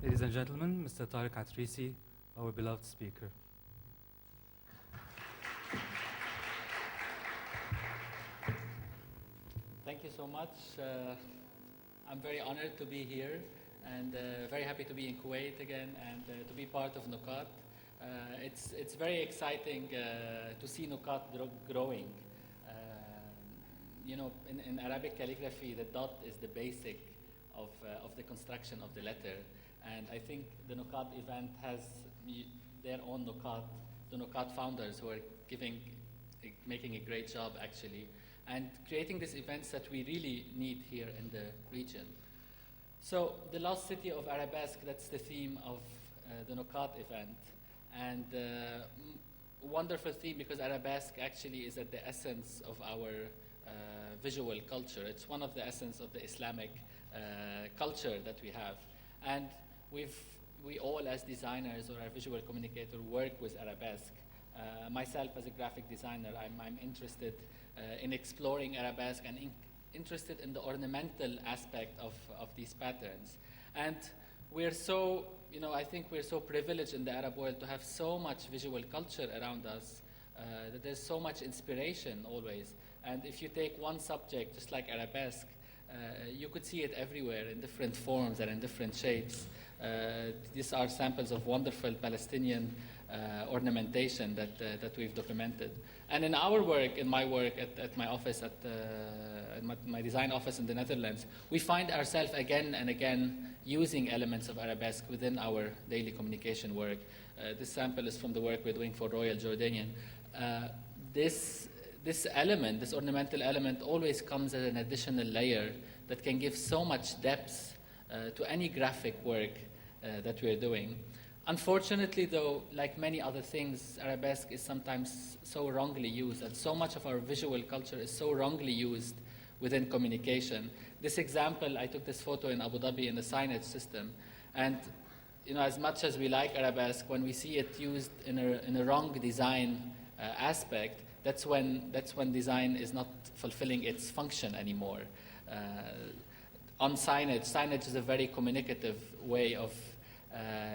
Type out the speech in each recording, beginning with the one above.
Ladies and gentlemen, Mr. Tareq Atrissi, our beloved speaker. Thank you so much. I'm very honored to be here and very happy to be in Kuwait again and to be part of Nuqat. It's very exciting to see Nuqat growing. You know, in Arabic calligraphy, the dot is the basic of the construction of the letter. And I think the Nuqat event has their own Nuqat, the Nuqat founders who are making a great job actually, and creating these events that we really need here in the region. So the lost city of Arabesque, that's the theme of the Nuqat event. And wonderful theme because Arabesque actually is at the essence of our visual culture. It's one of the essence of the Islamic culture that we have. And we all as designers or our visual communicator work with Arabesque. Myself as a graphic designer, I'm interested in exploring Arabesque and interested in the ornamental aspect of these patterns. And we're so, you know, I think we're so privileged in the Arab world to have so much visual culture around us, that there's so much inspiration always. And if you take one subject, just like Arabesque, you could see it everywhere in different forms and in different shapes. These are samples of wonderful Palestinian ornamentation that we've documented. And in our work, in my work at my office, at my design office in the Netherlands, we find ourselves again and again using elements of Arabesque within our daily communication work. This sample is from the work we're doing for Royal Jordanian. This element, this ornamental element, always comes as an additional layer that can give so much depth to any graphic work that we're doing. Unfortunately, though, like many other things, Arabesque is sometimes so wrongly used, and so much of our visual culture is so wrongly used within communication. This example, I took this photo in Abu Dhabi in the signage system, and you know, as much as we like Arabesque, when we see it used in a wrong design aspect, that's when design is not fulfilling its function anymore. On signage is a very communicative way of,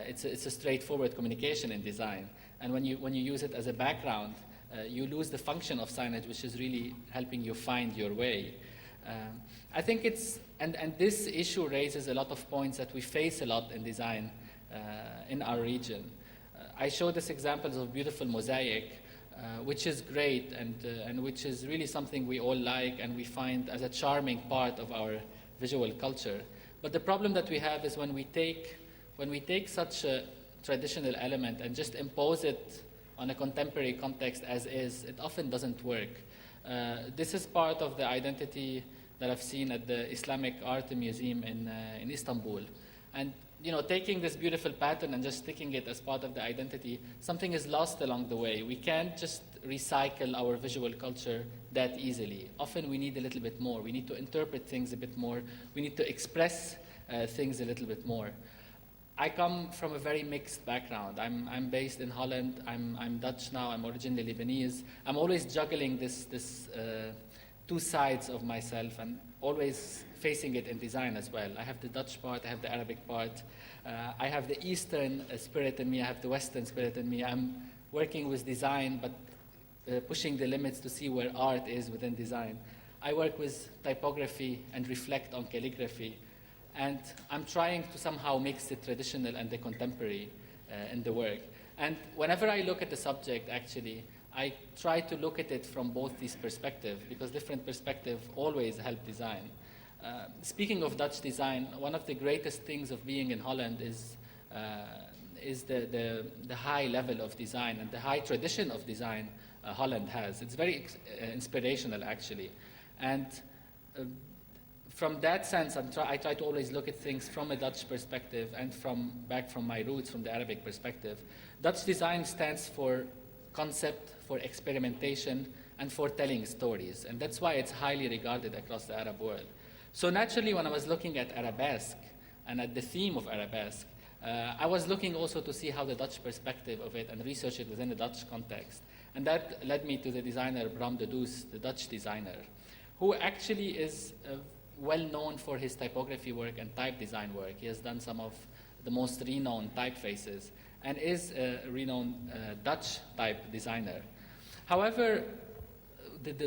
it's a straightforward communication in design. And when you use it as a background, you lose the function of signage, which is really helping you find your way. I think and this issue raises a lot of points that we face a lot in design in our region. I show this examples of beautiful mosaic, which is great and which is really something we all like and we find as a charming part of our visual culture. But the problem that we have is when we take such a traditional element and just impose it on a contemporary context as is, it often doesn't work. This is part of the identity that I've seen at the Islamic Art Museum in Istanbul. And you know, taking this beautiful pattern and just sticking it as part of the identity, something is lost along the way. We can't just recycle our visual culture that easily. Often we need a little bit more. We need to interpret things a bit more. We need to express things a little bit more. I come from a very mixed background. I'm based in Holland. I'm Dutch now. I'm originally Lebanese. I'm always juggling this two sides of myself and always facing it in design as well. I have the Dutch part, I have the Arabic part. I have the Eastern spirit in me, I have the Western spirit in me. I'm working with design, but pushing the limits to see where art is within design. I work with typography and reflect on calligraphy. And I'm trying to somehow mix the traditional and the contemporary in the work. And whenever I look at the subject, actually, I try to look at it from both these perspectives, because different perspectives always help design. Speaking of Dutch design, one of the greatest things of being in Holland is the high level of design and the high tradition of design Holland has. It's very inspirational, actually. And from that sense, I try to always look at things from a Dutch perspective and back from my roots, from the Arabic perspective. Dutch design stands for concept, for experimentation, and for telling stories. And that's why it's highly regarded across the Arab world. So naturally, when I was looking at Arabesque and at the theme of Arabesque, I was looking also to see how the Dutch perspective of it and research it within the Dutch context. And that led me to the designer Bram de Does, the Dutch designer, who actually is well known for his typography work and type design work. He has done some of the most renowned typefaces and is a renowned Dutch type designer. However,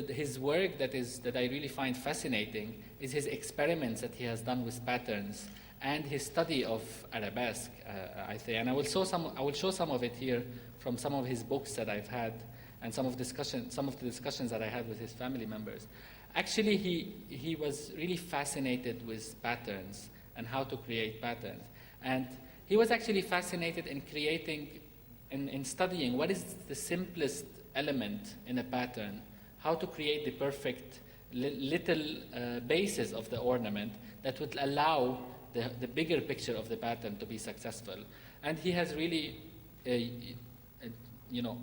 his work that I really find fascinating is his experiments that he has done with patterns and his study of Arabesque, I think. And I will show some of it here from some of his books that I've had and some of the discussions that I had with his family members. Actually, he was really fascinated with patterns and how to create patterns. And he was actually fascinated in creating, in studying what is the simplest element in a pattern, how to create the perfect little basis of the ornament that would allow the bigger picture of the pattern to be successful. And he has really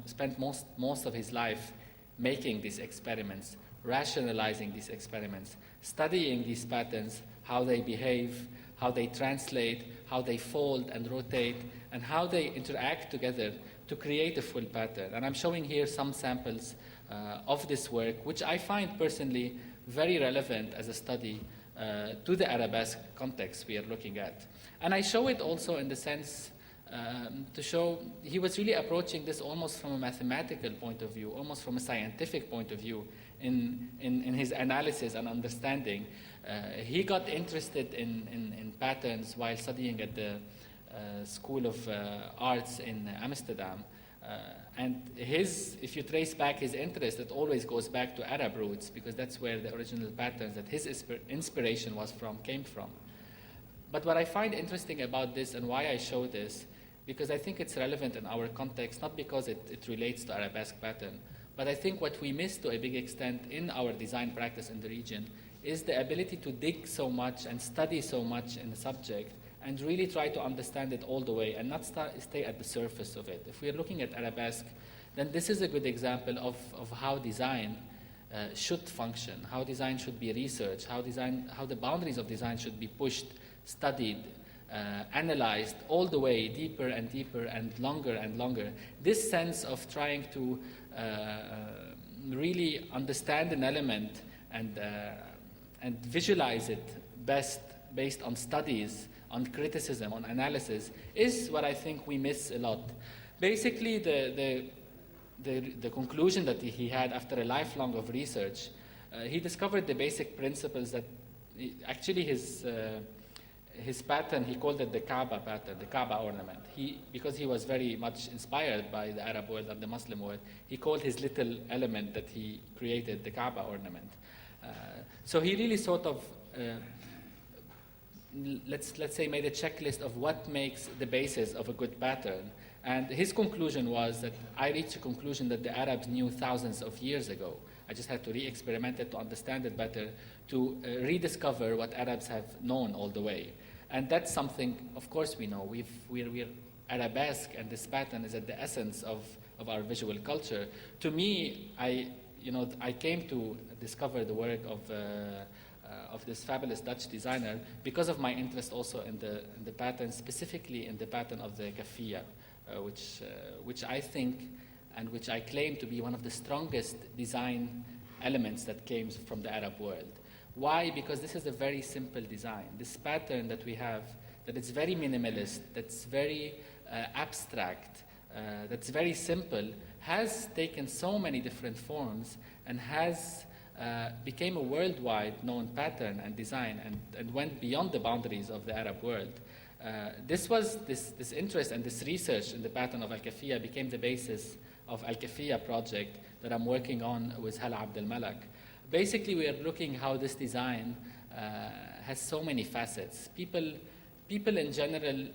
spent most of his life making these experiments, rationalizing these experiments, studying these patterns, how they behave, how they translate, how they fold and rotate, and how they interact together to create a full pattern. And I'm showing here some samples of this work, which I find personally very relevant as a study to the Arabesque context we are looking at. And I show it also in the sense to show he was really approaching this almost from a mathematical point of view, almost from a scientific point of view in his analysis and understanding. He got interested in patterns while studying at the School of Arts in Amsterdam. And if you trace back his interest, it always goes back to Arab roots, because that's where the original patterns that his inspiration came from. But what I find interesting about this and why I show this, because I think it's relevant in our context, not because it relates to Arabesque pattern, but I think what we miss to a big extent in our design practice in the region is the ability to dig so much and study so much in the subject and really try to understand it all the way and not stay at the surface of it. If we are looking at Arabesque, then this is a good example of how design should function, how design should be researched, how the boundaries of design should be pushed, studied, analyzed all the way deeper and deeper and longer. This sense of trying to really understand an element and visualize it best based on studies, on criticism, on analysis, is what I think we miss a lot. Basically, the conclusion that he had after a lifelong of research, he discovered the basic principles that actually his pattern, he called it the Kaaba pattern, the Kaaba ornament. Because he was very much inspired by the Arab world and the Muslim world, he called his little element that he created the Kaaba ornament. So he really sort of, let's say, made a checklist of what makes the basis of a good pattern. And his conclusion was that I reached a conclusion that the Arabs knew thousands of years ago. I just had to re-experiment it to understand it better, to rediscover what Arabs have known all the way. And that's something, of course, we know. We're Arabesque, and this pattern is at the essence of our visual culture. To me, I came to discover the work of this fabulous Dutch designer because of my interest also in the pattern, specifically in the pattern of the kafia, which I think and which I claim to be one of the strongest design elements that came from the Arab world. Why? Because this is a very simple design. This pattern that we have, that it's very minimalist, that's very abstract, that's very simple, has taken so many different forms and has became a worldwide known pattern and design and went beyond the boundaries of the Arab world. This interest and this research in the pattern of Al-Kafiyya became the basis of Al-Kafiyya project that I'm working on with Hala Abdel Malak. Basically, we are looking how this design has so many facets. People in general,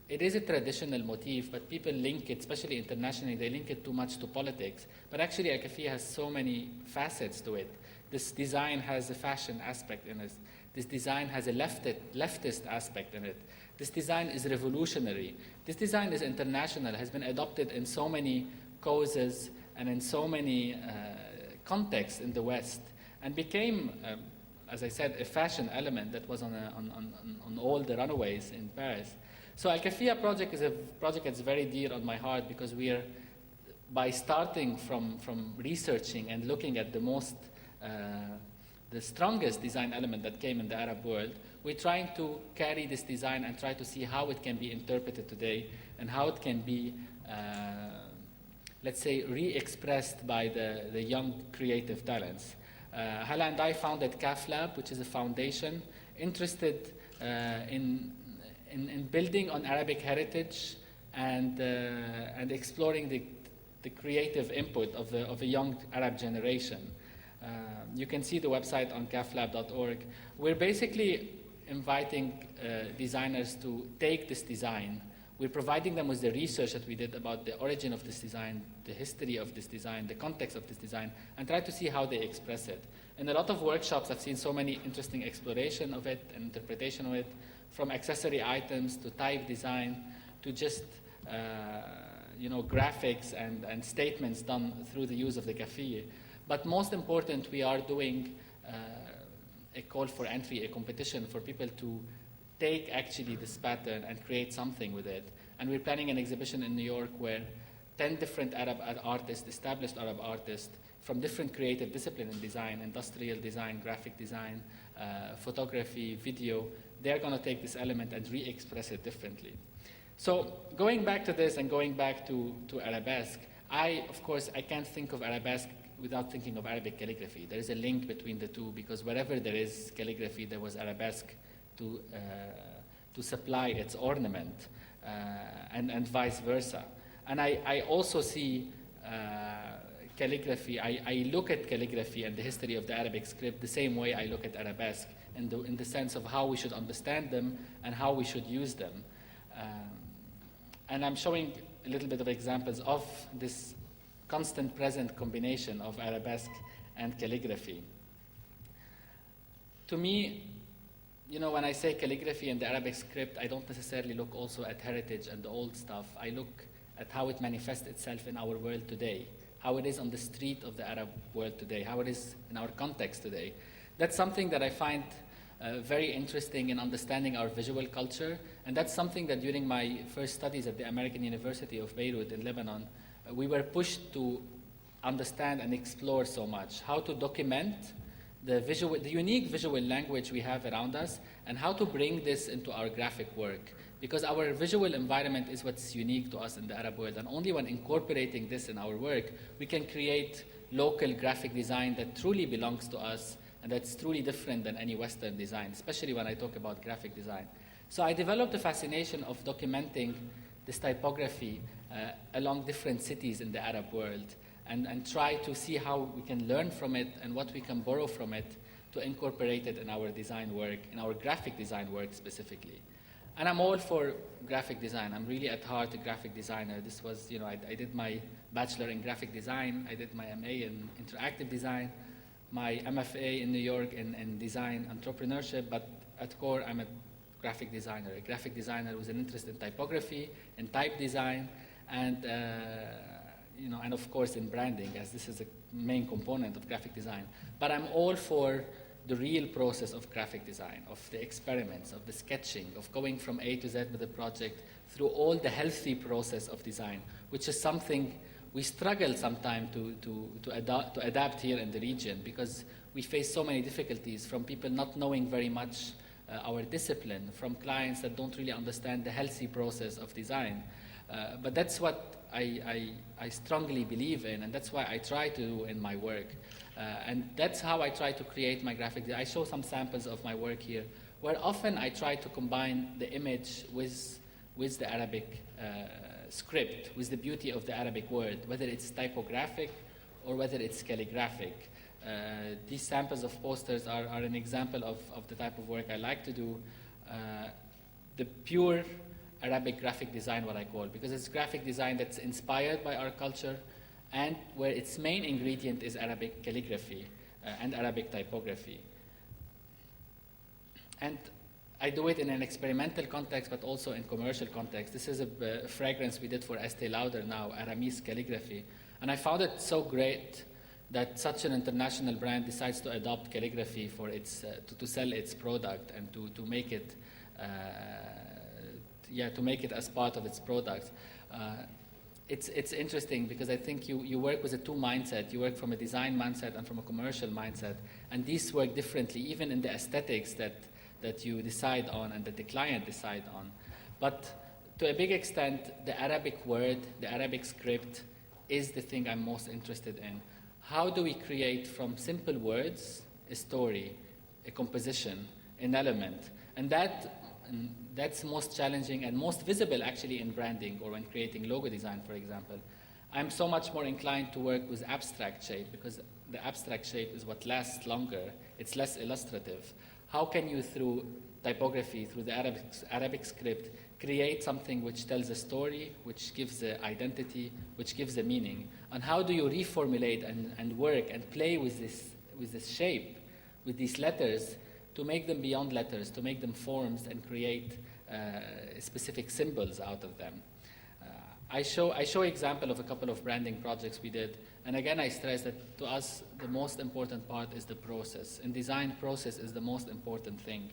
it is a traditional motif, but people link it, especially internationally, they link it too much to politics. But actually, Al-Kafiyya has so many facets to it. This design has a fashion aspect in it. This design has a leftist aspect in it. This design is revolutionary. This design is international, has been adopted in so many causes and in so many contexts in the West, and became, as I said, a fashion element that was on all the runways in Paris. So Al-Kafiyya project is a project that's very dear on my heart because we are, by starting from researching and looking at the strongest design element that came in the Arab world, we're trying to carry this design and try to see how it can be interpreted today and how it can be, let's say, re-expressed by the young creative talents. Hala and I founded CAF Lab, which is a foundation interested in building on Arabic heritage and exploring the creative input of a young Arab generation. You can see the website on caflab.org. We're basically inviting designers to take this design. We're providing them with the research that we did about the origin of this design, the history of this design, the context of this design, and try to see how they express it. In a lot of workshops, I've seen so many interesting exploration of it and interpretation of it, from accessory items to type design to just graphics and statements done through the use of the kafiyeh. But most important, we are doing a call for entry, a competition for people to take actually this pattern and create something with it. And we're planning an exhibition in New York where 10 different Arab artists, established Arab artists, from different creative disciplines in design, industrial design, graphic design, photography, video, they're going to take this element and re-express it differently. So going back to this and going back to Arabesque, of course, I can't think of Arabesque without thinking of Arabic calligraphy. There is a link between the two because wherever there is calligraphy, there was Arabesque to supply its ornament, and vice versa. And I also see calligraphy, I look at calligraphy and the history of the Arabic script the same way I look at Arabesque in the sense of how we should understand them and how we should use them. And I'm showing a little bit of examples of this constant present combination of Arabesque and calligraphy. To me, when I say calligraphy and the Arabic script, I don't necessarily look also at heritage and the old stuff. I look at how it manifests itself in our world today, how it is on the street of the Arab world today, how it is in our context today. That's something that I find very interesting in understanding our visual culture, and that's something that during my first studies at the American University of Beirut in Lebanon, we were pushed to understand and explore so much, how to document the unique visual language we have around us, and how to bring this into our graphic work. Because our visual environment is what's unique to us in the Arab world, and only when incorporating this in our work, we can create local graphic design that truly belongs to us, and that's truly different than any Western design, especially when I talk about graphic design. So I developed a fascination of documenting this typography along different cities in the Arab world, and try to see how we can learn from it and what we can borrow from it to incorporate it in our design work, in our graphic design work specifically. And I'm all for graphic design. I'm really at heart a graphic designer. This was, I did my bachelor in graphic design. I did my MA in interactive design, my MFA in New York in design entrepreneurship, but at core, I'm a graphic designer with an interest in typography, in type design, and of course in branding, as this is a main component of graphic design. But I'm all for the real process of graphic design, of the experiments, of the sketching, of going from A to Z with the project through all the healthy process of design, which is something we struggle sometimes to adapt here in the region, because we face so many difficulties from people not knowing very much our discipline, from clients that don't really understand the healthy process of design. But that's what I strongly believe in, and that's why I try to do in my work. And that's how I try to create my graphic design. I show some samples of my work here, where often I try to combine the image with the Arabic script, with the beauty of the Arabic word, whether it's typographic or whether it's calligraphic. These samples of posters are an example of the type of work I like to do. The pure Arabic graphic design, what I call, because it's graphic design that's inspired by our culture and where its main ingredient is Arabic calligraphy and Arabic typography. And I do it in an experimental context, but also in commercial context. This is a fragrance we did for Estee Lauder now, Aramis calligraphy. And I found it so great that such an international brand decides to adopt calligraphy for its to sell its product and to make it to make it as part of its products. It's interesting because I think you work with a two mindset. You work from a design mindset and from a commercial mindset, and these work differently, even in the aesthetics that that you decide on and that the client decide on. But to a big extent, the Arabic word, the Arabic script is the thing I'm most interested in. How do we create from simple words a story, a composition, an element? And that's most challenging and most visible actually in branding or when creating logo design, for example. I'm so much more inclined to work with abstract shape because the abstract shape is what lasts longer. It's less illustrative. How can you, through typography, through the Arabic script, create something which tells a story, which gives an identity, which gives a meaning? And how do you reformulate and work and play with this shape, with these letters, to make them beyond letters, to make them forms and create specific symbols out of them? I show example of a couple of branding projects we did, and again I stress that to us the most important part is the process. In design, process is the most important thing.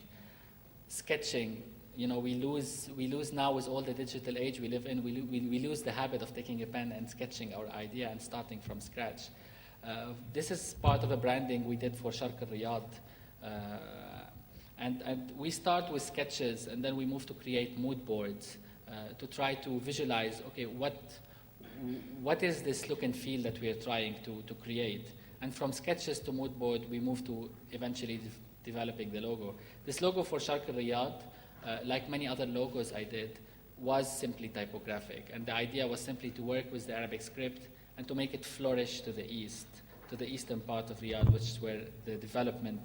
Sketching, we lose now with all the digital age we live in, we lose the habit of taking a pen and sketching our idea and starting from scratch. This is part of a branding we did for Sharq al-Riyadh. And we start with sketches and then we move to create mood boards to try to visualize, okay, what is this look and feel that we are trying to create? And from sketches to mood board, we move to eventually developing the logo. This logo for Sharq al-Riyadh, like many other logos I did, was simply typographic. And the idea was simply to work with the Arabic script and to make it flourish to the east, to the eastern part of Riyadh, which is where the development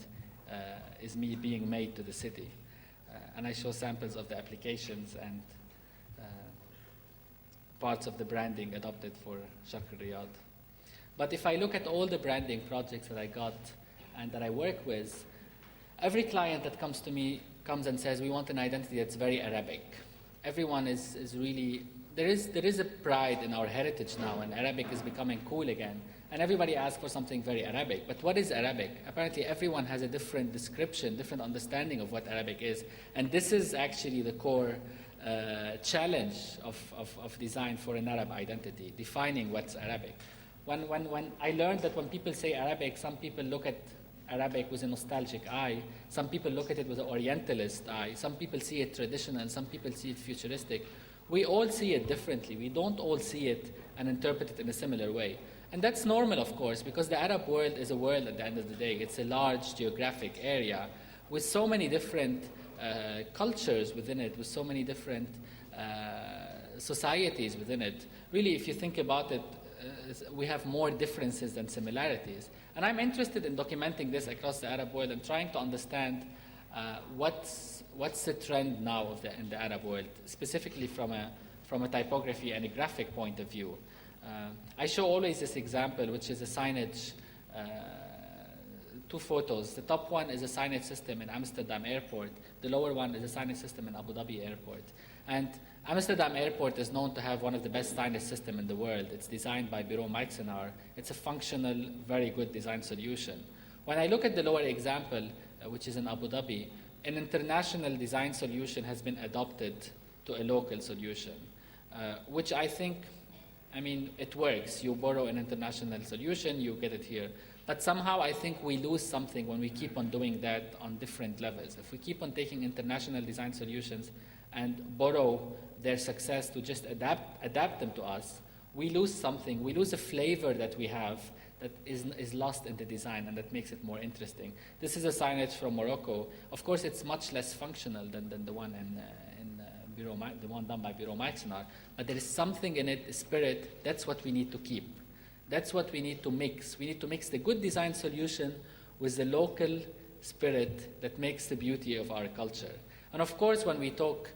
is being made to the city. And I show samples of the applications and parts of the branding adopted for Sharq al-Riyadh. But if I look at all the branding projects that I got and that I work with, every client that comes to me comes and says, we want an identity that's very Arabic. Everyone is really, there is a pride in our heritage now, and Arabic is becoming cool again. And everybody asks for something very Arabic. But what is Arabic? Apparently everyone has a different description, different understanding of what Arabic is. And this is actually the core challenge of design for an Arab identity, defining what's Arabic. When I learned that when people say Arabic, some people look at Arabic with a nostalgic eye, some people look at it with an Orientalist eye, some people see it traditional, some people see it futuristic. We all see it differently. We don't all see it and interpret it in a similar way. And that's normal, of course, because the Arab world is a world at the end of the day. It's a large geographic area with so many different cultures within it, with so many different societies within it. Really, if you think about it, we have more differences than similarities. And I'm interested in documenting this across the Arab world and trying to understand what's the trend now in the Arab world, specifically from a typography and a graphic point of view. I show always this example, which is a signage, two photos. The top one is a signage system in Amsterdam Airport. The lower one is a signage system in Abu Dhabi Airport. And Amsterdam Airport is known to have one of the best signage systems in the world. It's designed by Bureau Marxenar. It's a functional, very good design solution. When I look at the lower example, which is in Abu Dhabi, an international design solution has been adopted to a local solution, which I think, it works. You borrow an international solution, you get it here. But somehow I think we lose something when we keep on doing that on different levels. If we keep on taking international design solutions and borrow their success to just adapt them to us, we lose something. We lose a flavor that we have that is lost in the design, and that makes it more interesting. This is a signage from Morocco. Of course, it's much less functional than the one the one done by Bureau Marxenar, but there is something in it, spirit. That's what we need to keep. That's what we need to mix. We need to mix the good design solution with the local spirit that makes the beauty of our culture. And of course, when we talk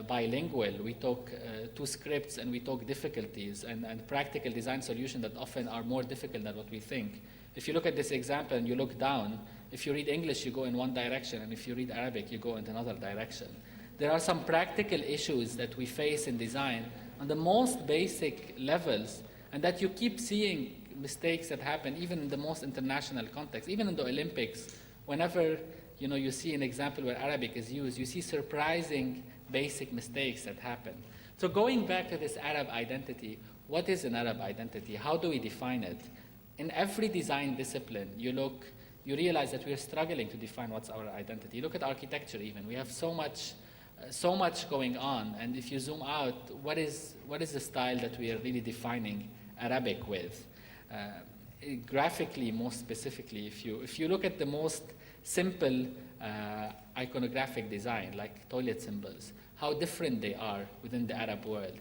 bilingual, we talk two scripts and we talk difficulties and practical design solutions that often are more difficult than what we think. If you look at this example and you look down, if you read English, you go in one direction, and if you read Arabic, you go in another direction. There are some practical issues that we face in design on the most basic levels, and that you keep seeing mistakes that happen even in the most international context, even in the Olympics. Whenever you see an example where Arabic is used, you see surprising basic mistakes that happen. So going back to this Arab identity, what is an Arab identity? How do we define it? In every design discipline, you look you realize that we're struggling to define what's our identity. Look at architecture even. We have so much going on, and if you zoom out, what is the style that we are really defining Arabic with? Graphically, most specifically, if you look at the most simple iconographic design, like toilet symbols, how different they are within the Arab world.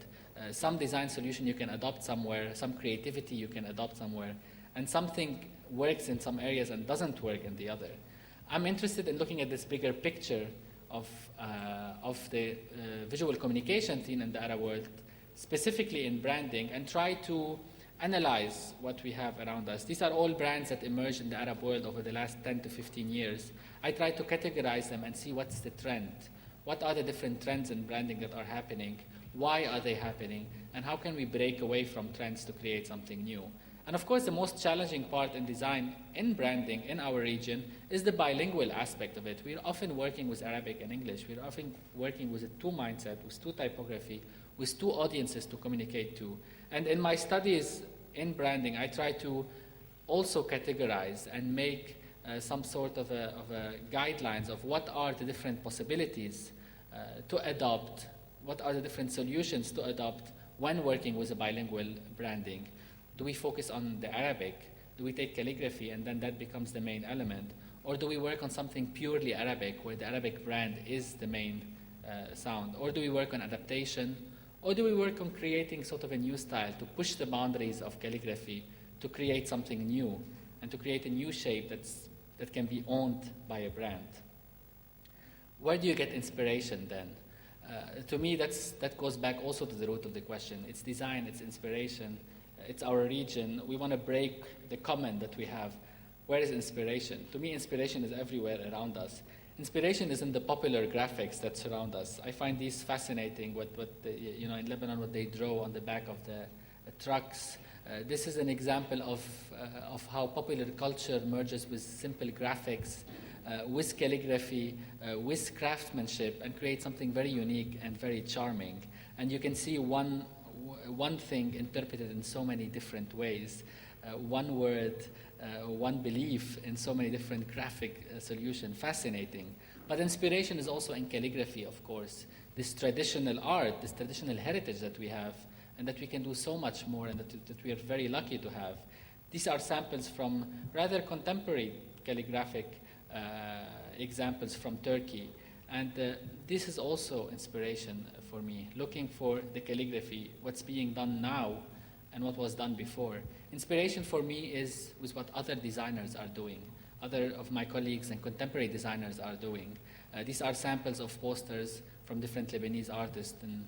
Some design solution you can adopt somewhere, some creativity you can adopt somewhere, and something works in some areas and doesn't work in the other. I'm interested in looking at this bigger picture of the visual communication scene in the Arab world, specifically in branding, and try to analyze what we have around us. These are all brands that emerged in the Arab world over the last 10 to 15 years. I try to categorize them and see what's the trend. What are the different trends in branding that are happening? Why are they happening? And how can we break away from trends to create something new? And of course, the most challenging part in design, in branding, in our region, is the bilingual aspect of it. We're often working with Arabic and English. We're often working with a two mindset, with two typography, with two audiences to communicate to. And in my studies in branding, I try to also categorize and make some sort of a guidelines of what are the different possibilities to adopt, what are the different solutions to adopt when working with a bilingual branding. Do we focus on the Arabic? Do we take calligraphy and then that becomes the main element? Or do we work on something purely Arabic where the Arabic brand is the main sound? Or do we work on adaptation? Or do we work on creating sort of a new style to push the boundaries of calligraphy to create something new and to create a new shape that can be owned by a brand? Where do you get inspiration then? To me, that goes back also to the root of the question. It's design, it's inspiration, it's our region. We want to break the comment that we have. Where is inspiration? To me, inspiration is everywhere around us. Inspiration is in the popular graphics that surround us. I find these fascinating, in Lebanon, what they draw on the back of the trucks. This is an example of how popular culture merges with simple graphics, with calligraphy, with craftsmanship, and create something very unique and very charming. And you can see one thing interpreted in so many different ways, one word, one belief in so many different graphic solutions. Fascinating. But inspiration is also in calligraphy, of course. This traditional art, this traditional heritage that we have, and that we can do so much more, and that we are very lucky to have. These are samples from rather contemporary calligraphic examples from Turkey. And this is also inspiration for me, looking for the calligraphy, what's being done now and what was done before. Inspiration for me is with what other designers are doing, other of my colleagues and contemporary designers are doing. These are samples of posters from different Lebanese artists, and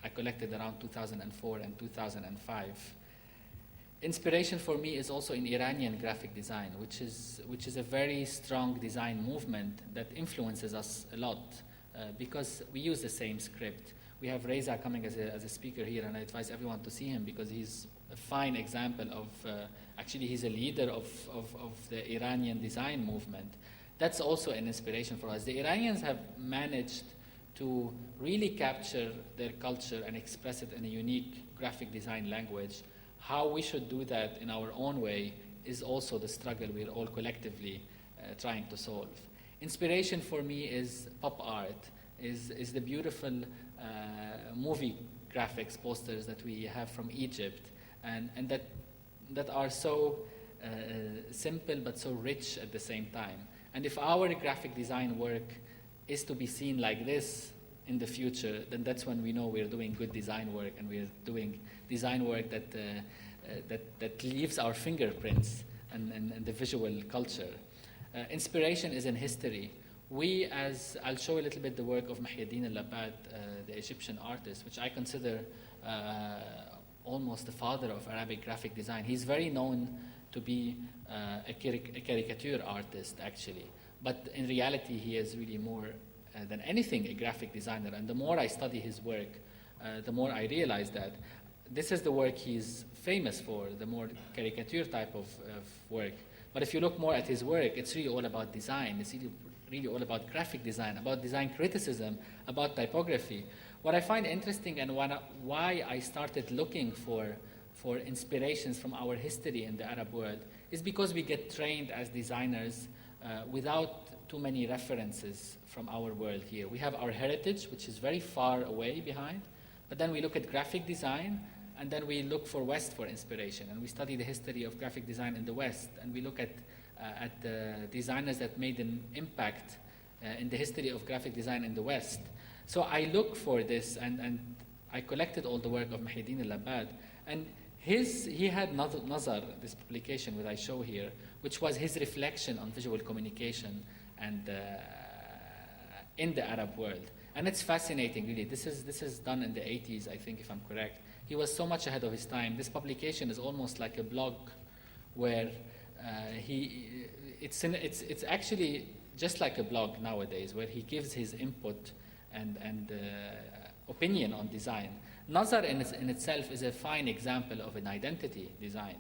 I collected around 2004 and 2005. Inspiration for me is also in Iranian graphic design, which is a very strong design movement that influences us a lot because we use the same script. We have Reza coming as a speaker here, and I advise everyone to see him because he's a fine example of, actually he's a leader of the Iranian design movement. That's also an inspiration for us. The Iranians have managed to really capture their culture and express it in a unique graphic design language. How we should do that in our own way is also the struggle we're all collectively trying to solve. Inspiration for me is pop art, is the beautiful movie graphics posters that we have from Egypt, and that are so simple but so rich at the same time. And if our graphic design work is to be seen like this in the future, then that's when we know we're doing good design work, and we're doing design work that leaves our fingerprints and the visual culture. Inspiration is in history. I'll show a little bit the work of Mahyaddin al-Labad, the Egyptian artist, which I consider almost the father of Arabic graphic design. He's very known to be a caricature artist, actually. But in reality, he is really more than anything a graphic designer. And the more I study his work, the more I realize that this is the work he's famous for, the more caricature type of work. But if you look more at his work, it's really all about design. It's really all about graphic design, about design criticism, about typography. What I find interesting and why I started looking for for inspirations from our history in the Arab world is because we get trained as designers without too many references from our world here. We have our heritage, which is very far away behind, but then we look at graphic design, and then we look for West for inspiration, and we study the history of graphic design in the West, and we look at the designers that made an impact in the history of graphic design in the West. So I look for this, and I collected all the work of Muhyiddin al-Abbad, and he had Nazar, this publication that I show here, which was his reflection on visual communication and in the Arab world. And it's fascinating, really. This is done in the 80s, I think, if I'm correct. He was so much ahead of his time. This publication is almost like a blog where it's actually just like a blog nowadays, where he gives his input and opinion on design. Nazar in itself is a fine example of an identity design.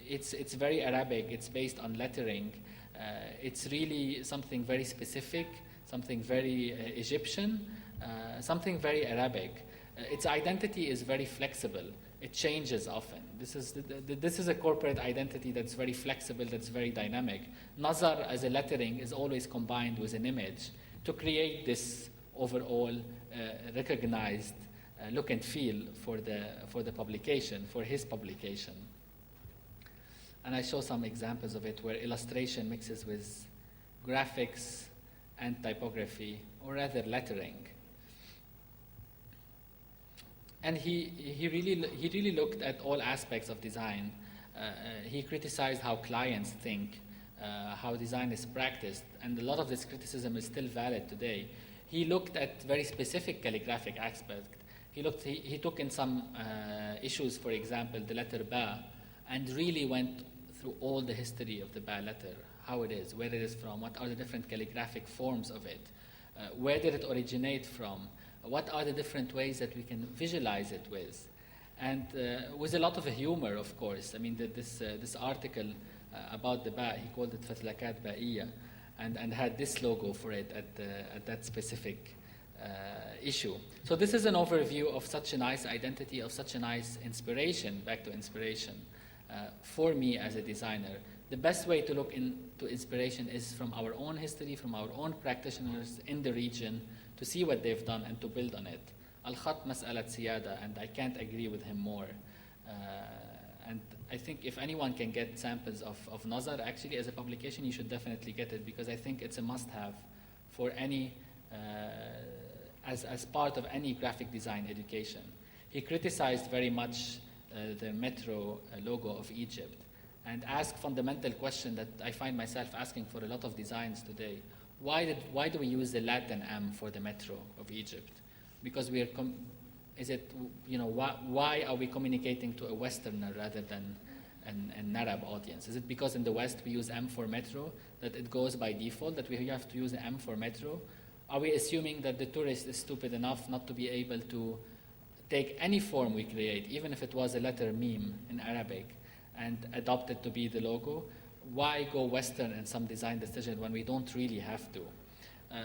It's very Arabic, it's based on lettering. It's really something very specific, something very Egyptian, something very Arabic. Its identity is very flexible. It changes often. This is a corporate identity that's very flexible, that's very dynamic. Nazar as a lettering is always combined with an image to create this overall recognized look and feel for the publication, for his publication. And I show some examples of it where illustration mixes with graphics and typography, or rather lettering. And he really looked at all aspects of design. He criticized how clients think, how design is practiced, and a lot of this criticism is still valid today. He looked at very specific calligraphic aspects. He took in some issues, for example, the letter Ba, and really went through all the history of the Ba letter, how it is, where it is from, what are the different calligraphic forms of it, where did it originate from, what are the different ways that we can visualize it with. And with a lot of humor, of course. I mean, this article about the Ba, he called it Fatlakat Ba'iyya, and had this logo for it at that specific issue. So this is an overview of such a nice identity, of such a nice inspiration, back to inspiration, for me as a designer. The best way to look into inspiration is from our own history, from our own practitioners in the region, to see what they've done and to build on it. Al-Khat mas'alat siyada, and I can't agree with him more. And I think if anyone can get samples of Nazar actually as a publication, you should definitely get it, because I think it's a must-have for any, as part of any graphic design education. He criticized very much the metro logo of Egypt, and asked fundamental question that I find myself asking for a lot of designs today. Why do we use the Latin M for the metro of Egypt? Because we are, why are we communicating to a Westerner rather than an Arab audience? Is it because in the West we use M for metro, that it goes by default, that we have to use M for metro? Are we assuming that the tourist is stupid enough not to be able to take any form we create, even if it was a letter meme in Arabic, and adopt it to be the logo? Why go Western in some design decision when we don't really have to?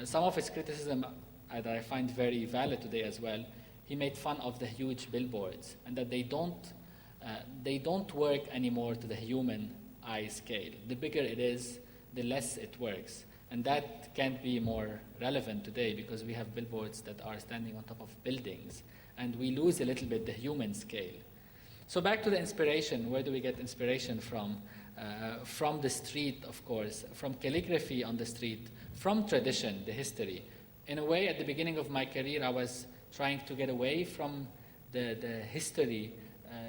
Some of his criticism that I find very valid today as well, he made fun of the huge billboards, and that they don't work anymore to the human eye scale. The bigger it is, the less it works. And that can't be more relevant today, because we have billboards that are standing on top of buildings, and we lose a little bit the human scale. So back to the inspiration, where do we get inspiration from? From the street, of course, from calligraphy on the street, from tradition, the history. In a way, at the beginning of my career, I was trying to get away from the history,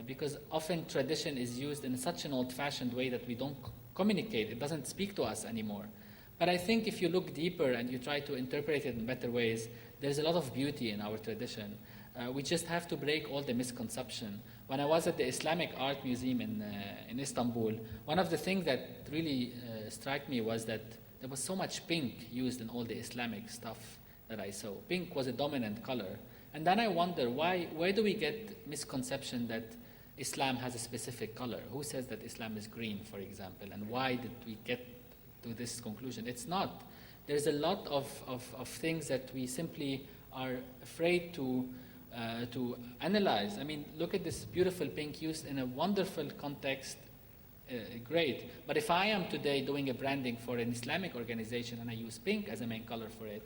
because often tradition is used in such an old-fashioned way that we don't communicate. It doesn't speak to us anymore. But I think if you look deeper and you try to interpret it in better ways, there's a lot of beauty in our tradition. We just have to break all the misconception. When I was at the Islamic Art Museum in Istanbul, one of the things that really struck me was that there was so much pink used in all the Islamic stuff that I saw. Pink was a dominant color. And then I wonder, where do we get misconception that Islam has a specific color? Who says that Islam is green, for example? And why did we get to this conclusion? It's not. There's a lot of things that we simply are afraid to to analyze. I mean, look at this beautiful pink used in a wonderful context. Great. But if I am today doing a branding for an Islamic organization and I use pink as a main color for it,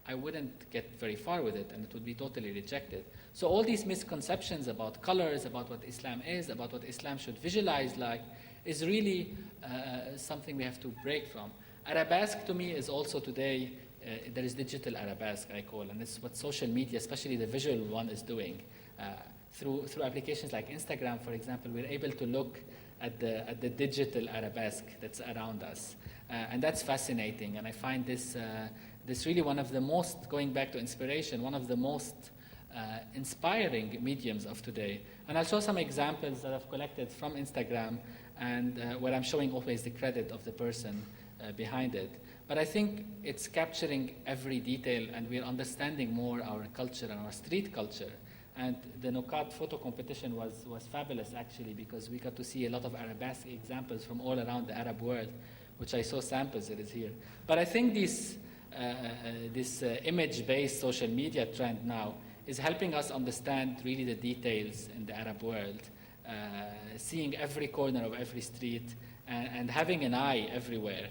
I wouldn't get very far with it and it would be totally rejected. So all these misconceptions about colors, about what Islam is, about what Islam should visualize like, is really something we have to break from. Arabesque to me is also today, there is digital Arabesque, I call, and it's what social media, especially the visual one, is doing. Through applications like Instagram, for example, we're able to look at the digital Arabesque that's around us. And that's fascinating, and I find this really one of the most, going back to inspiration, one of the most inspiring mediums of today. And I'll show some examples that I've collected from Instagram, and where I'm showing always the credit of the person behind it. But I think it's capturing every detail, and we're understanding more our culture and our street culture. And the Nuqat photo competition was fabulous, actually, because we got to see a lot of Arabesque examples from all around the Arab world, which I saw samples, it is here. But I think this image-based social media trend now is helping us understand really the details in the Arab world, seeing every corner of every street and having an eye everywhere.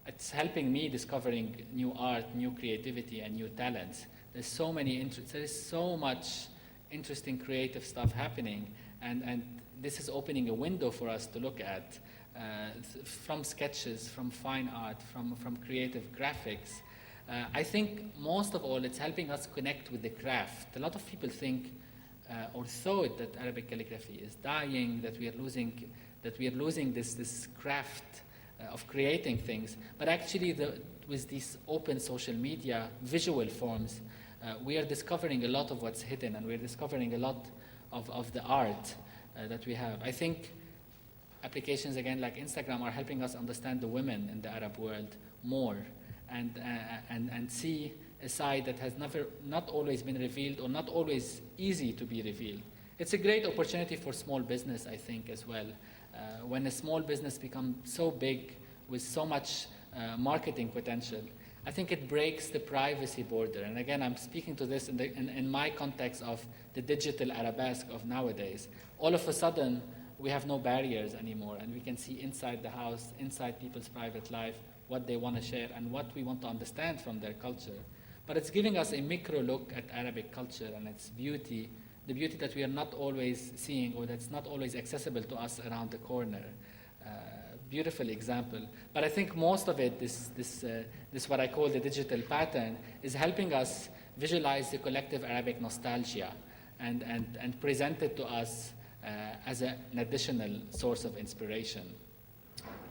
It's helping me discovering new art, new creativity, and new talents. There is so much interesting creative stuff happening, and this is opening a window for us to look at, from sketches, from fine art, from creative graphics. I think most of all it's helping us connect with the craft. A lot of people think or thought that Arabic calligraphy is dying, that we are losing this craft of creating things. But actually with these open social media visual forms, we are discovering a lot of what's hidden, and we're discovering a lot of the art that we have. I think applications, again, like Instagram, are helping us understand the women in the Arab world more, and see a side that has not always been revealed, or not always easy to be revealed. It's a great opportunity for small business, I think, as well. When a small business becomes so big with so much marketing potential, I think it breaks the privacy border. And again, I'm speaking to this in my context of the digital Arabesque of nowadays. All of a sudden, we have no barriers anymore, and we can see inside the house, inside people's private life, what they want to share and what we want to understand from their culture. But it's giving us a micro look at Arabic culture and its beauty, the beauty that we are not always seeing, or that's not always accessible to us around the corner. Beautiful example. But I think most of it, this what I call the digital pattern, is helping us visualize the collective Arabic nostalgia and present it to us as an additional source of inspiration.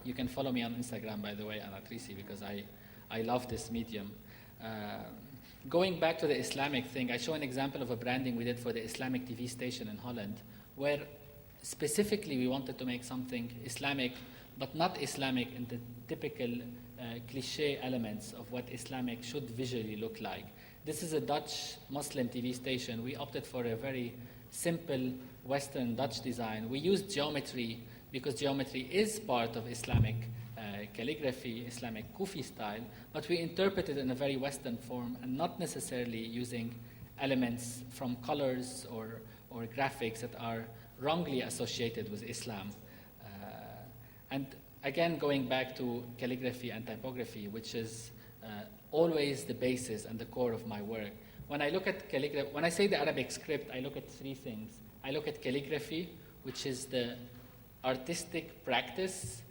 You can follow me on Instagram, by the way, on Atrissi, because I love this medium. Going back to the Islamic thing, I show an example of a branding we did for the Islamic TV station in Holland, where specifically we wanted to make something Islamic, but not Islamic in the typical cliche elements of what Islamic should visually look like. This is a Dutch Muslim TV station. We opted for a very simple Western Dutch design. We used geometry because geometry is part of Islamic calligraphy, Islamic Kufi style, but we interpret it in a very Western form and not necessarily using elements from colors or graphics that are wrongly associated with Islam. And again, going back to calligraphy and typography, which is always the basis and the core of my work. When I look at calligraphy, when I say the Arabic script, I look at three things. I look at calligraphy, which is the artistic practice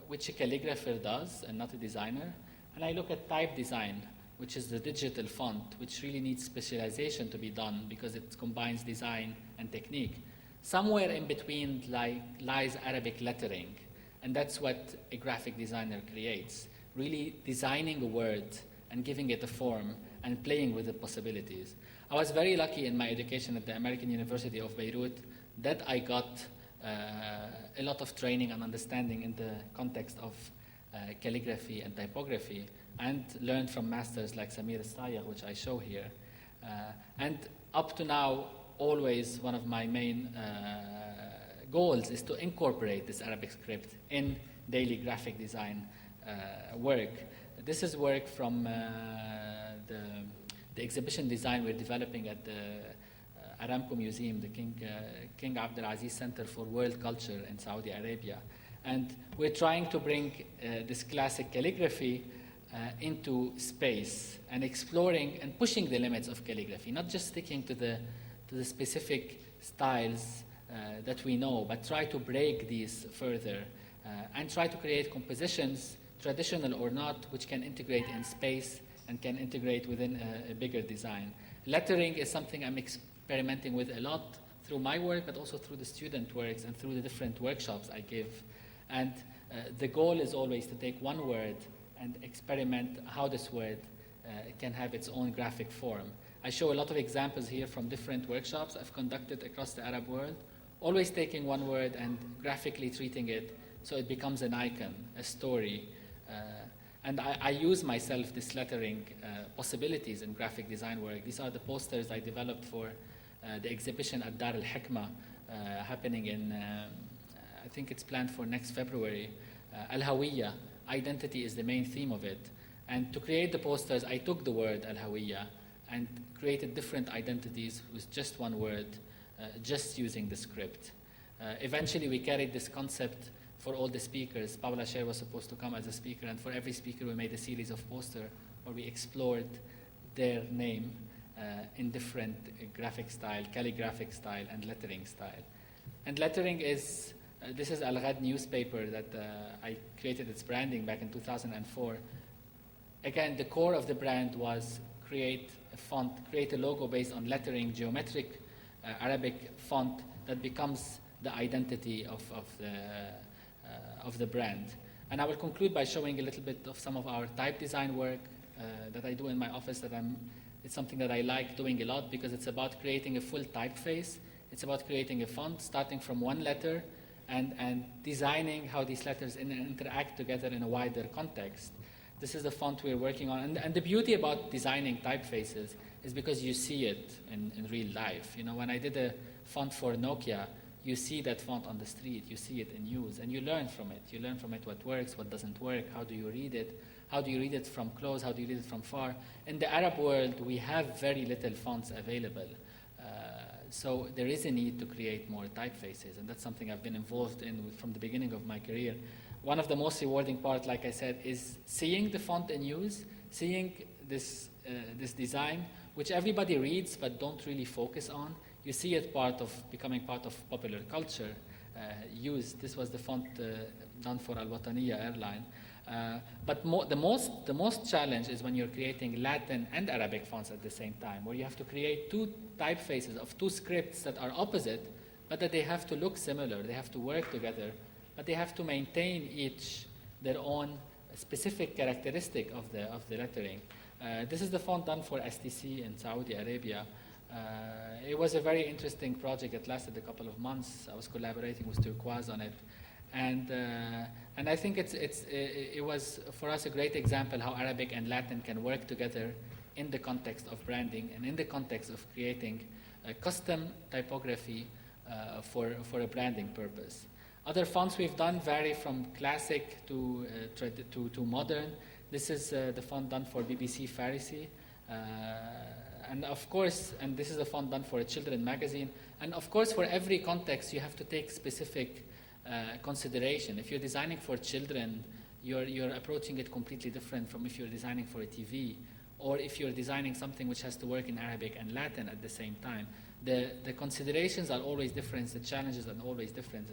which a calligrapher does and not a designer. And I look at type design, which is the digital font, which really needs specialization to be done because it combines design and technique. Somewhere in between lies Arabic lettering, and that's what a graphic designer creates, really designing a word and giving it a form and playing with the possibilities. I was very lucky in my education at the American University of Beirut that I got a lot of training and understanding in the context of calligraphy and typography, and learned from masters like Samir Sayagh, which I show here. And up to now, always one of my main goals is to incorporate this Arabic script in daily graphic design work. This is work from the the exhibition design we're developing at the Aramco Museum, the King Abdulaziz Center for World Culture in Saudi Arabia. And we're trying to bring this classic calligraphy into space and exploring and pushing the limits of calligraphy, not just sticking to the specific styles that we know, but try to break these further and try to create compositions, traditional or not, which can integrate in space and can integrate within a bigger design. Lettering is something I'm experimenting with a lot through my work, but also through the student works and through the different workshops I give. And the goal is always to take one word and experiment how this word can have its own graphic form. I show a lot of examples here from different workshops I've conducted across the Arab world, always taking one word and graphically treating it so it becomes an icon, a story. And I use myself this lettering possibilities in graphic design work. These are the posters I developed for the exhibition at Dar al-Hikmah happening in, I think it's planned for next February. Al-Hawiyya, identity is the main theme of it. And to create the posters, I took the word Al-Hawiyya and created different identities with just one word, just using the script. Eventually, we carried this concept for all the speakers. Paula Scher was supposed to come as a speaker, and for every speaker, we made a series of posters where we explored their name in different graphic style, calligraphic style, and lettering style. And lettering is, this is Al-Ghad newspaper that I created its branding back in 2004. Again, the core of the brand was create a font, create a logo based on lettering, geometric Arabic font that becomes the identity of the brand. And I will conclude by showing a little bit of some of our type design work that I do in my office. It's something that I like doing a lot because it's about creating a full typeface. It's about creating a font starting from one letter and designing how these letters interact together in a wider context. This is the font we're working on. And the beauty about designing typefaces is because you see it in real life. You know, when I did a font for Nokia, you see that font on the street, you see it in use, and you learn from it. You learn from it what works, what doesn't work, how do you read it, how do you read it from close, how do you read it from far. In the Arab world, we have very little fonts available. So there is a need to create more typefaces, and that's something I've been involved in from the beginning of my career. One of the most rewarding parts, like I said, is seeing the font in use, seeing this design, which everybody reads but don't really focus on. You see it becoming part of popular culture used. This was the font done for Al-Wataniya airline. But the most challenge is when you're creating Latin and Arabic fonts at the same time, where you have to create two typefaces of two scripts that are opposite, but that they have to look similar, they have to work together, but they have to maintain each their own specific characteristic of the lettering. This is the font done for STC in Saudi Arabia. It was a very interesting project. It lasted a couple of months. I was collaborating with Turquoise on it. And I think it was, for us, a great example how Arabic and Latin can work together in the context of branding and in the context of creating a custom typography for a branding purpose. Other fonts we've done vary from classic to modern. This is the font done for BBC Farisi. And of course, and this is a font done for a children's magazine. And of course, for every context, you have to take specific consideration. If you're designing for children, you're approaching it completely different from if you're designing for a TV, or if you're designing something which has to work in Arabic and Latin at the same time. The considerations are always different, the challenges are always different.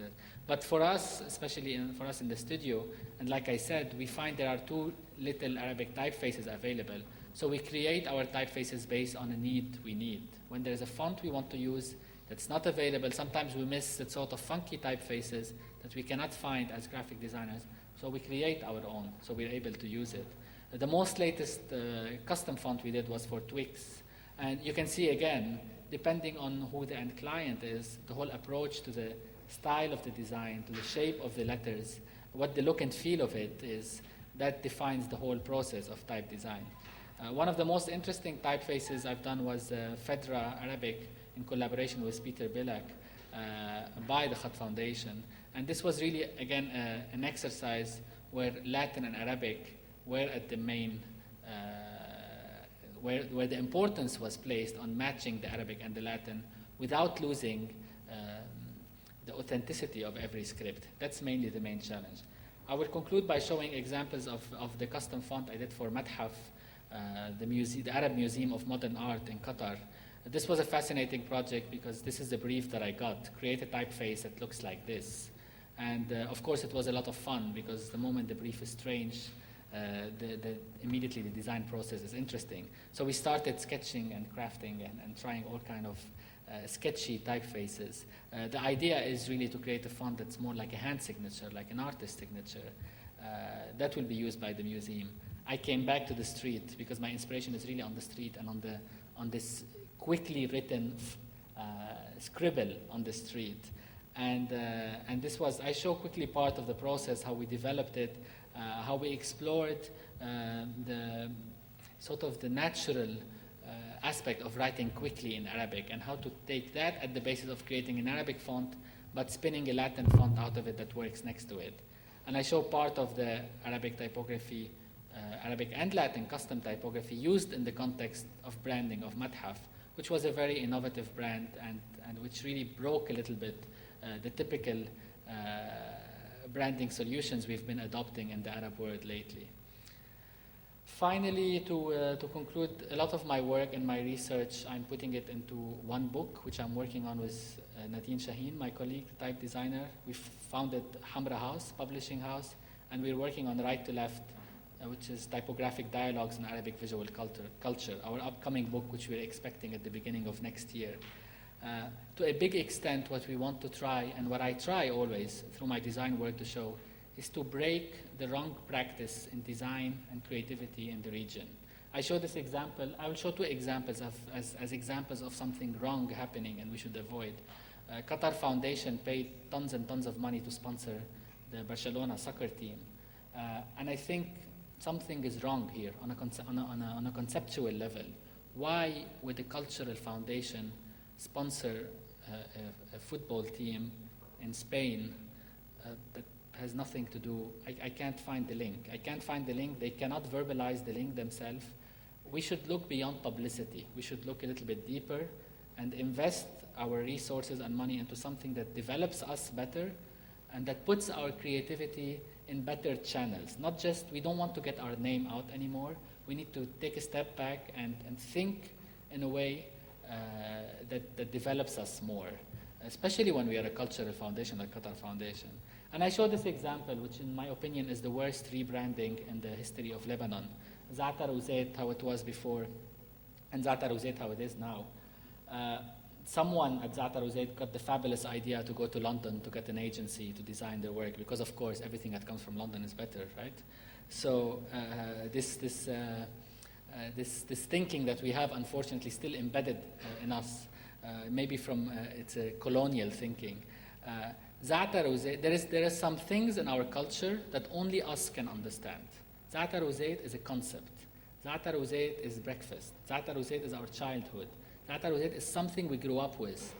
But for us, especially for us in the studio, and like I said, we find there are too little Arabic typefaces available. So we create our typefaces based on a need we need. When there's a font we want to use that's not available, sometimes we miss the sort of funky typefaces that we cannot find as graphic designers. So we create our own, so we're able to use it. The most latest custom font we did was for Twix. And you can see again, depending on who the end client is, the whole approach to the style of the design, to the shape of the letters, what the look and feel of it is, that defines the whole process of type design. One of the most interesting typefaces I've done was Fedra Arabic in collaboration with Peter Bilak by the Khat Foundation. And this was really, again, an exercise where Latin and Arabic were at the main, where the importance was placed on matching the Arabic and the Latin without losing the authenticity of every script. That's mainly the main challenge. I will conclude by showing examples of the custom font I did for Mathaf, the Arab Museum of Modern Art in Qatar. This was a fascinating project because this is the brief that I got. Create a typeface that looks like this. And of course it was a lot of fun because the moment the brief is strange, immediately the design process is interesting. So we started sketching and crafting and trying all kind of sketchy typefaces. The idea is really to create a font that's more like a hand signature, like an artist's signature. That will be used by the museum. I came back to the street because my inspiration is really on the street and on this quickly written scribble on the street. And this was, I show quickly part of the process, how we developed it, how we explored the sort of the natural aspect of writing quickly in Arabic and how to take that at the basis of creating an Arabic font but spinning a Latin font out of it that works next to it. And I show part of the Arabic typography, Arabic and Latin custom typography used in the context of branding of Mathaf, which was a very innovative brand and which really broke a little bit the typical branding solutions we've been adopting in the Arab world lately. Finally, to conclude, a lot of my work and my research, I'm putting it into one book, which I'm working on with Nadine Shaheen, my colleague, the type designer. We founded Hamra House, publishing house, and we're working on Right to Left, which is Typographic Dialogues in Arabic Visual Culture, our upcoming book, which we're expecting at the beginning of next year. To a big extent, what we want to try, and what I try always through my design work to show, is to break the wrong practice in design and creativity in the region. I show this example, I will show two examples as examples of something wrong happening and we should avoid. Qatar Foundation paid tons and tons of money to sponsor the Barcelona soccer team. And I think something is wrong here on a conceptual level. Why would a cultural foundation sponsor a football team in Spain that has nothing to do? I can't find the link. I can't find the link. They cannot verbalize the link themselves. We should look beyond publicity. We should look a little bit deeper and invest our resources and money into something that develops us better and that puts our creativity in better channels. Not just, we don't want to get our name out anymore. We need to take a step back and think in a way that develops us more, especially when we are a cultural foundation like Qatar Foundation. And I show this example, which in my opinion is the worst rebranding in the history of Lebanon. Za'atar Uzayd, how it was before, and Za'atar Uzayd, how it is now. Someone at Za'atar Uzayd got the fabulous idea to go to London to get an agency to design their work, because of course everything that comes from London is better, right? So this thinking that we have, unfortunately, still embedded in us, maybe from it's a colonial thinking. Za'atar Uzayd, there are some things in our culture that only us can understand. Za'atar Uzayd is a concept. Za'atar Uzayd is breakfast. Za'atar Uzayd is our childhood. Za'atar Uzayd is something we grew up with.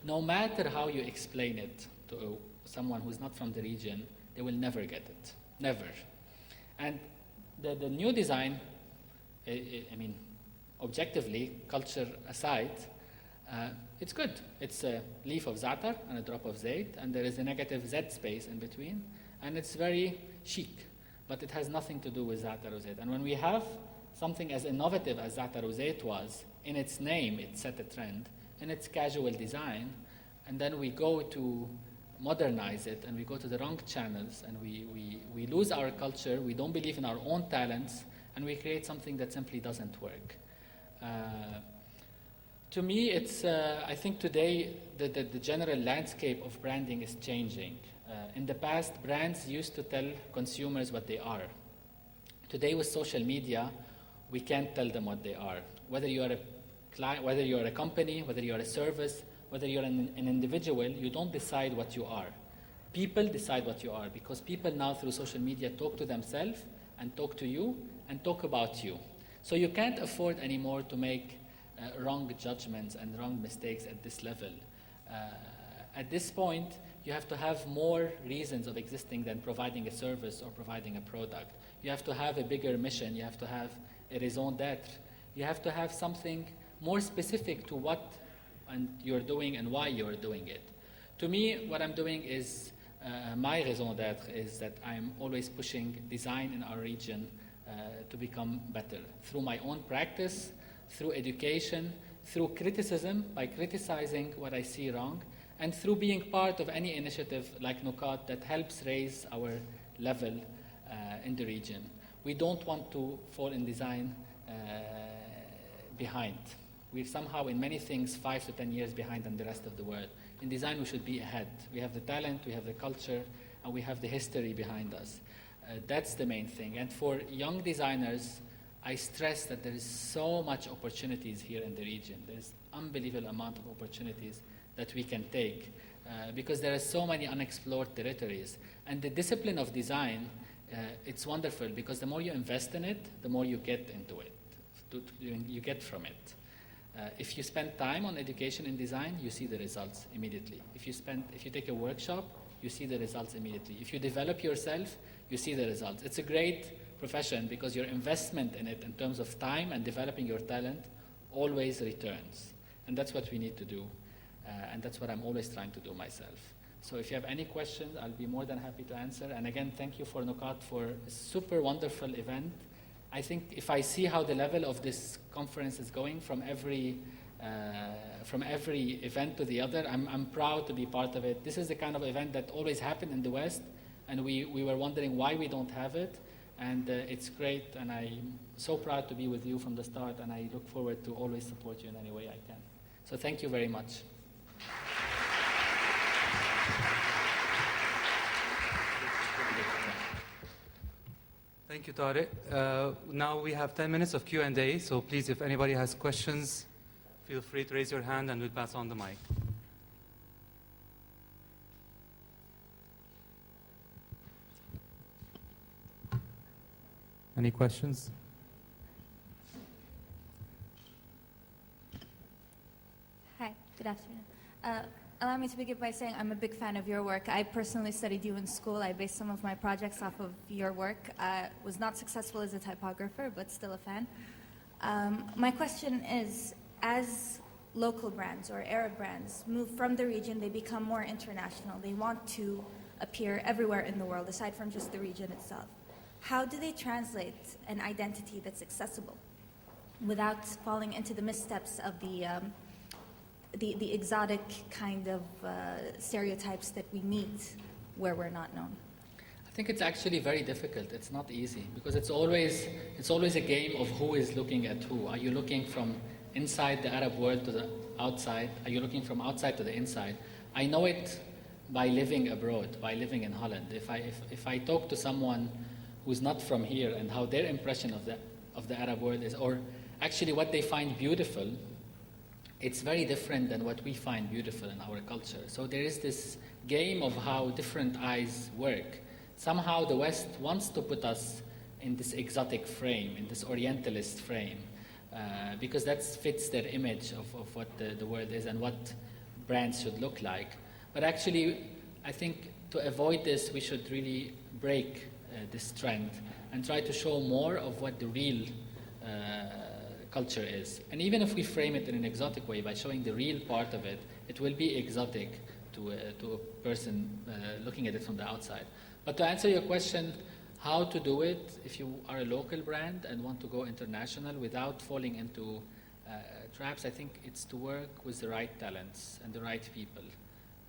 No matter how you explain it to someone who's not from the region, they will never get it. Never. And the new design, I mean, objectively, culture aside, it's good. It's a leaf of Za'atar and a drop of Zayd, and there is a negative Z space in between, and it's very chic, but it has nothing to do with Za'atar Uzayd. And when we have something as innovative as Za'atar Uzayd was, in its name it set a trend, in its casual design, and then we go to modernize it, and we go to the wrong channels, and we lose our culture, we don't believe in our own talents, and we create something that simply doesn't work. To me, it's, I think today the general landscape of branding is changing. In the past, brands used to tell consumers what they are. Today, with social media, we can't tell them what they are. Whether you are a client, whether you are a company, whether you are a service, whether you're an individual, you don't decide what you are. People decide what you are, because people now through social media talk to themselves and talk to you and talk about you. So you can't afford anymore to make wrong judgments and wrong mistakes at this level. At this point, you have to have more reasons of existing than providing a service or providing a product. You have to have a bigger mission. You have to have a raison d'être. You have to have something more specific to what and you're doing and why you're doing it. To me, what I'm doing is, my raison d'être is that I'm always pushing design in our region to become better through my own practice, through education, through criticism, by criticizing what I see wrong, and through being part of any initiative like Nuqat that helps raise our level in the region. We don't want to fall in design behind. We're somehow in many things 5 to 10 years behind than the rest of the world. In design, we should be ahead. We have the talent, we have the culture, and we have the history behind us. That's the main thing. And for young designers, I stress that there is so much opportunities here in the region. There's unbelievable amount of opportunities that we can take because there are so many unexplored territories. And the discipline of design, it's wonderful because the more you invest in it, the more you get into it, you get from it. If you spend time on education in design, you see the results immediately. If you take a workshop, you see the results immediately. If you develop yourself, you see the results. It's a great profession because your investment in it in terms of time and developing your talent always returns. And that's what we need to do. And that's what I'm always trying to do myself. So if you have any questions, I'll be more than happy to answer. And again, thank you for Nuqat for a super wonderful event. I think if I see how the level of this conference is going from every event to the other, I'm proud to be part of it. This is the kind of event that always happened in the West, and we were wondering why we don't have it. And it's great, and I'm so proud to be with you from the start, and I look forward to always support you in any way I can. So thank you very much. Thank you, Tareq. Now we have 10 minutes of Q&A, so please, if anybody has questions, feel free to raise your hand and we'll pass on the mic. Any questions? Hi, good afternoon. Allow me to begin by saying I'm a big fan of your work. I personally studied you in school. I based some of my projects off of your work. Was not successful as a typographer, but still a fan. My question is, as local brands or Arab brands move from the region, they become more international. They want to appear everywhere in the world, aside from just the region itself. How do they translate an identity that's accessible without falling into the missteps of the exotic kind of stereotypes that we meet where we're not known? I think it's actually very difficult. It's not easy because it's always a game of who is looking at who. Are you looking from inside the Arab world to the outside? Are you looking from outside to the inside? I know it by living abroad, by living in Holland. If I talk to someone who's not from here and how their impression of the Arab world is, or actually what they find beautiful, it's very different than what we find beautiful in our culture. So there is this game of how different eyes work. Somehow the West wants to put us in this exotic frame, in this Orientalist frame, because that fits their image of what the world is and what brands should look like. But actually, I think to avoid this, we should really break this trend and try to show more of what the real culture is. And even if we frame it in an exotic way by showing the real part of it, it will be exotic to a person looking at it from the outside. But to answer your question, how to do it if you are a local brand and want to go international without falling into traps, I think it's to work with the right talents and the right people.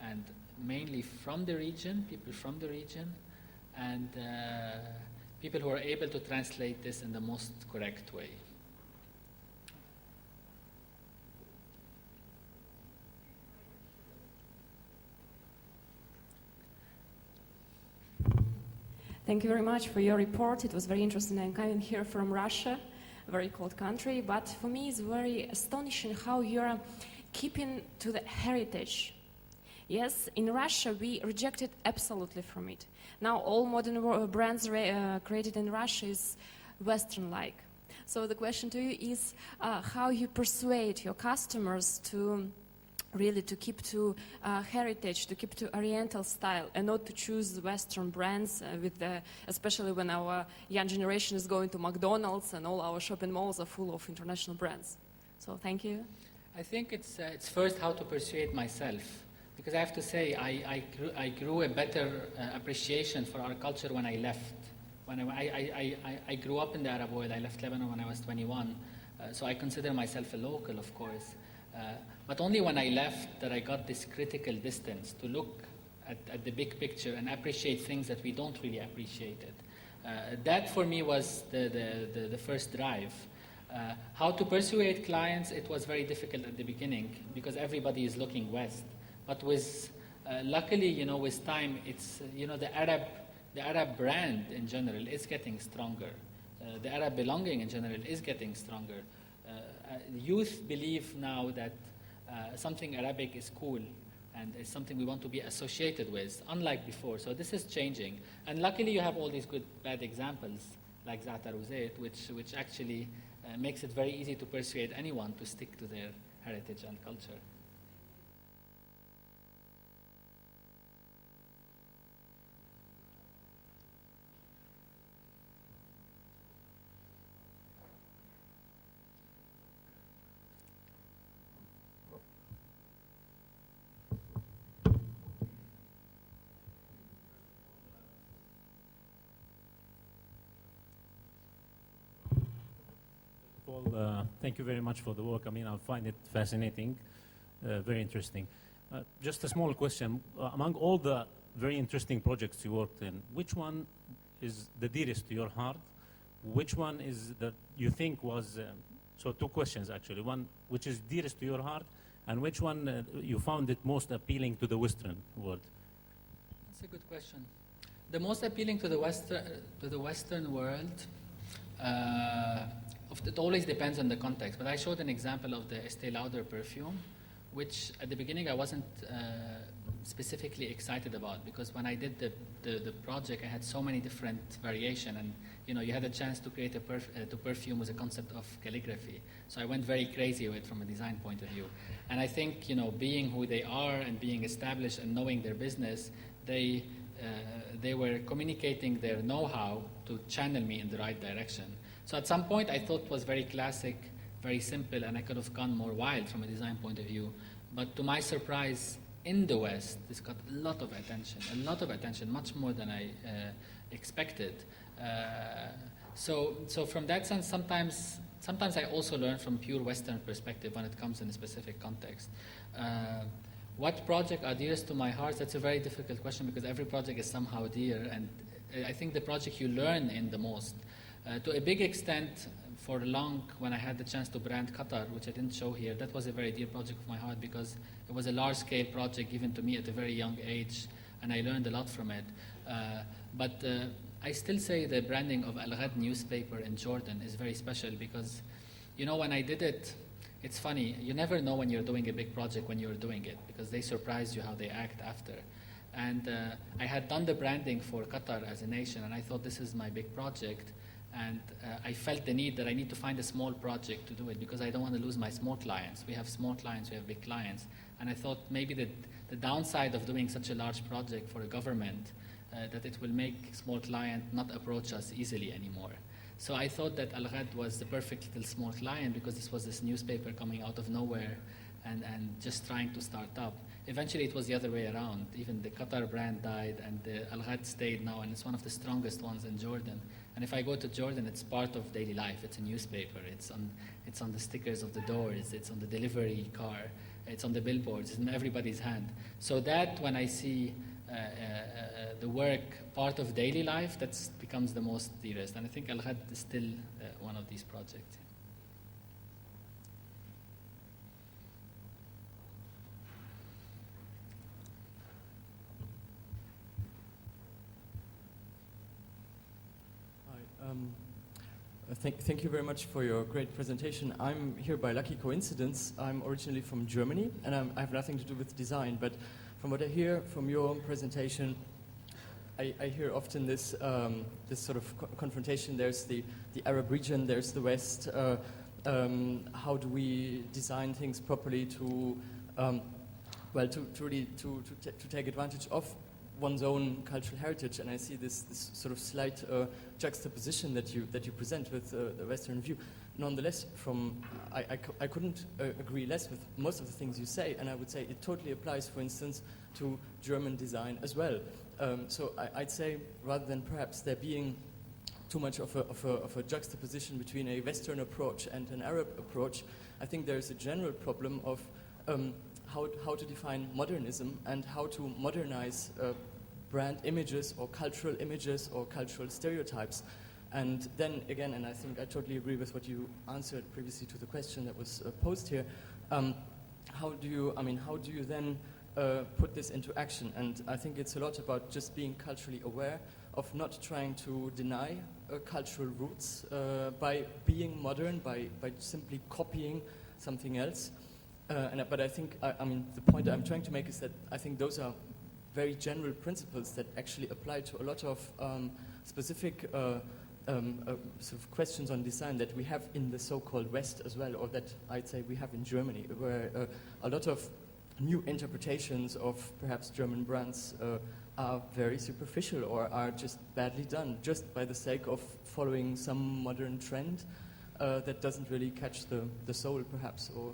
And mainly from the region, people from the region, and people who are able to translate this in the most correct way. Thank you very much for your report. It was very interesting. I'm coming here from Russia, a very cold country, but for me it's very astonishing how you're keeping to the heritage. Yes, in Russia we rejected absolutely from it. Now all modern brands created in Russia is Western-like. So the question to you is how you persuade your customers to really to keep to heritage, to keep to Oriental style, and not to choose Western brands, especially when our young generation is going to McDonald's and all our shopping malls are full of international brands. So thank you. I think it's first how to persuade myself, because I have to say I grew a better appreciation for our culture when I left. When I grew up in the Arab world. I left Lebanon when I was 21, so I consider myself a local, of course. But only when I left that I got this critical distance to look at the big picture and appreciate things that we don't really appreciate it. That for me was the first drive. How to persuade clients, it was very difficult at the beginning because everybody is looking west. But luckily, with time, it's, the Arab brand in general is getting stronger. The Arab belonging in general is getting stronger. Youth believe now that something Arabic is cool and is something we want to be associated with, unlike before. So this is changing. And luckily you have all these good, bad examples like Za'atar Uzayt, which actually makes it very easy to persuade anyone to stick to their heritage and culture. Thank you very much for the work. I mean, I find it fascinating, very interesting. Just a small question. Among all the very interesting projects you worked in, which one is the dearest to your heart? Which one is that you think was, so two questions actually. One, which is dearest to your heart, and which one you found it most appealing to the Western world? That's a good question. The most appealing to the Western world, it always depends on the context, but I showed an example of the Estée Lauder perfume, which at the beginning I wasn't specifically excited about, because when I did the project I had so many different variations, and you had a chance to create a perfume with a concept of calligraphy. So I went very crazy with it from a design point of view. And I think being who they are and being established and knowing their business, they were communicating their know-how to channel me in the right direction. So at some point I thought it was very classic, very simple, and I could have gone more wild from a design point of view. But to my surprise, in the West, this got a lot of attention, much more than I expected. So from that sense, sometimes I also learn from pure Western perspective when it comes in a specific context. What project are dearest to my heart? That's a very difficult question because every project is somehow dear, and I think the project you learn in the most. To a big extent, for long, when I had the chance to brand Qatar, which I didn't show here, that was a very dear project of my heart because it was a large-scale project given to me at a very young age, and I learned a lot from it. But I still say the branding of Al-Ghad newspaper in Jordan is very special because, when I did it, it's funny, you never know when you're doing a big project when you're doing it because they surprise you how they act after. And I had done the branding for Qatar as a nation, and I thought this is my big project. And I felt the need that I need to find a small project to do it because I don't want to lose my small clients. We have small clients, we have big clients. And I thought maybe the downside of doing such a large project for a government, that it will make small client not approach us easily anymore. So I thought that Al-Ghad was the perfect little small client because this was this newspaper coming out of nowhere and just trying to start up. Eventually it was the other way around. Even the Qatar brand died and the Al-Ghad stayed now, and it's one of the strongest ones in Jordan. And if I go to Jordan, it's part of daily life. It's a newspaper. It's on the stickers of the doors. It's on the delivery car. It's on the billboards. It's in everybody's hand. So that when I see the work part of daily life, that becomes the most dearest. And I think Al-Ghad is still one of these projects. Thank you very much for your great presentation. I'm here by lucky coincidence. I'm originally from Germany, and I have nothing to do with design, but from what I hear from your presentation, I hear often this sort of confrontation. There's the Arab region, there's the West. How do we design things properly to well, to really to take advantage of one's own cultural heritage, and I see this sort of slight juxtaposition that you present with the Western view. Nonetheless, I couldn't agree less with most of the things you say, and I would say it totally applies, for instance, to German design as well. So I'd say, rather than perhaps there being too much of a juxtaposition between a Western approach and an Arab approach, I think there is a general problem of how to define modernism and how to modernize brand images or cultural stereotypes. And then again, and I think I totally agree with what you answered previously to the question that was posed here, how do you then put this into action? And I think it's a lot about just being culturally aware of not trying to deny cultural roots by being modern, by simply copying something else. But I think, the point I'm trying to make is that I think those are very general principles that actually apply to a lot of specific sort of questions on design that we have in the so-called West as well, or that I'd say we have in Germany, where a lot of new interpretations of perhaps German brands are very superficial or are just badly done, just by the sake of following some modern trend that doesn't really catch the soul, perhaps. Or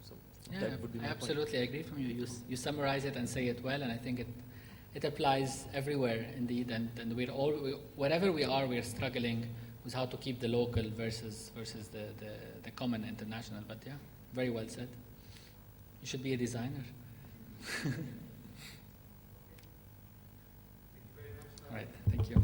so that would be my I point. absolutely agree from you. You summarize it and say it well, and I think it applies everywhere indeed. And wherever we are, we're struggling with how to keep the local versus the common international. But yeah, very well said. You should be a designer. All right, thank you.